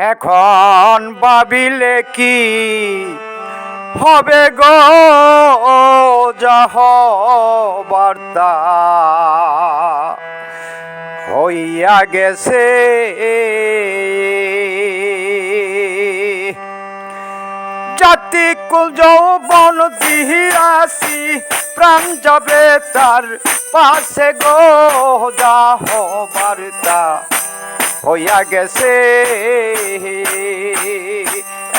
এখন ভাবিলে কি হবে গো যাহ বার্তা হইয়া গেছে জাতি কুল যৌবন দিহিয়াছি প্রাণ যাবে তার পাশে গো যাহ বার্তা হইয়া গেছে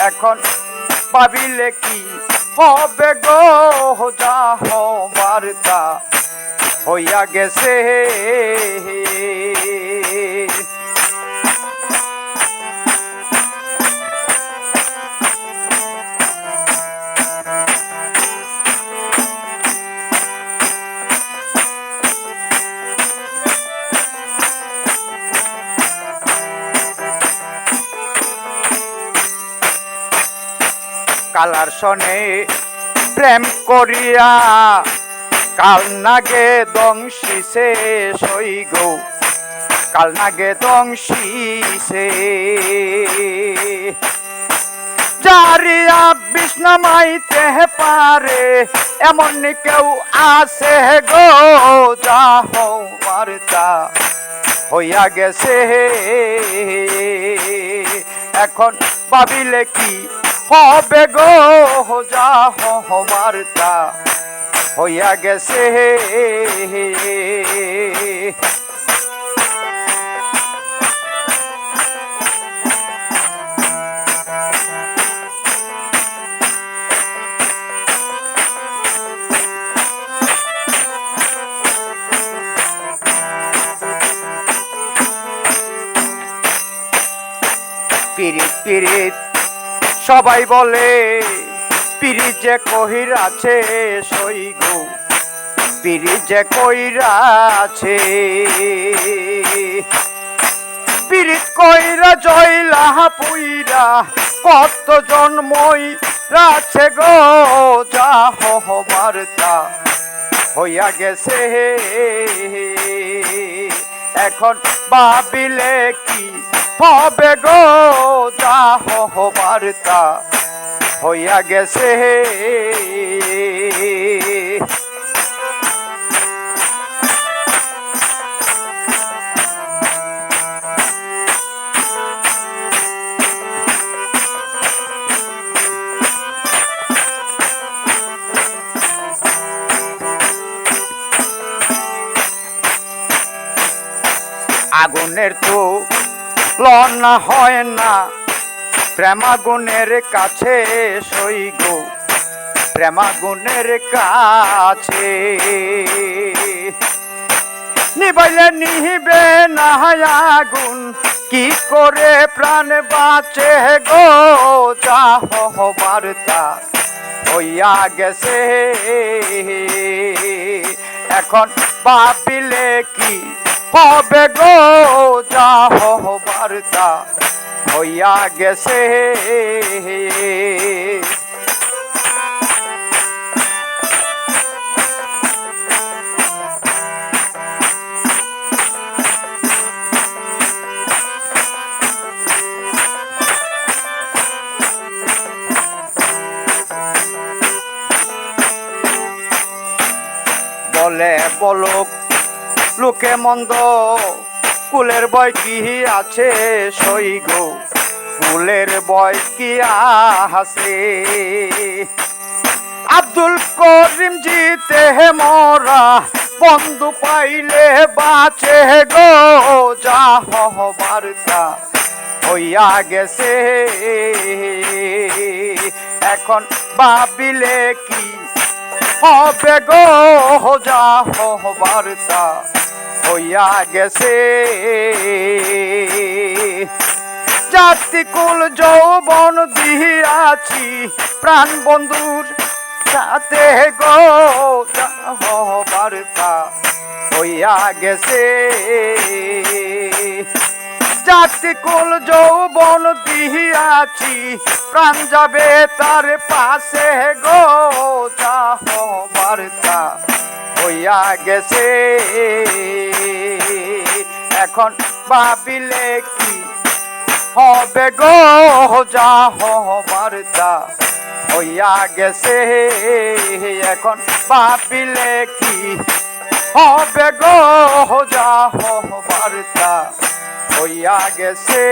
এখন ভাবিলে কি হবে গো যাহ বার্তা হইয়া গেছে কালার সনে প্রেম করিয়া কাল নাগে দংশিছে সই গো কাল নাগে দংশিছে জারিয়া বিষ্ণামাইতে পারে এমন কেউ আছে গো যাহ বার্তা হইয়া গেছে এখন ভাবিলে কি হবে গো যাহ বার্তা হইয়া গেছে পিরিত পিরিত সবাই বলে পিরি যে কহির আছে সই গো পিরি যে কইরা আছে পিরিত কইরা জয়লা পুইরা কত জন্মই রাছে গো যাহ বার্তা হইয়া গেছে এখন ভাবিলে কি হবে গো যাহ বার্তা হইয়া গেছে আগুনের তো লনা হয় না প্রেমাগুনের কাছে সই গো প্রেমাগুনের কাছে নিবাইলে নিবে না আগুন কি করে প্রাণ বাঁচে গো যাহ বার্তা হইয়া গেছে এখন ভাবিলে কি হবে গো যাহ বার্তা হইয়া গেছে বলে বলুক লোকে মন্দ কুলের বয় কি আছে সই গো কুলের বয় কি আছে আব্দুল করিম জিতে মরা বন্ধু পাইলে বাঁচে গো যাহ বার্তা হইয়া গেছে এখন ভাবিলে কি হবে গো যাহ বার্তা হইয়া গেছে জাতিকুল যৌবন দিয়াছি প্রাণ বন্ধুর সাথে গো যাহ বার্তা হইয়া গেছে জাতিকুল যৌবন দিয়াছি প্রাণ যাবে তার পাশে গো যাহ বার্তা হইয়া গেছে এখন ভাবিলে কি হবে গো যা হবার তা হইয়া গেছে, এখন ভাবিলে কি হবে গো যা হবার তা হইয়া গেছে।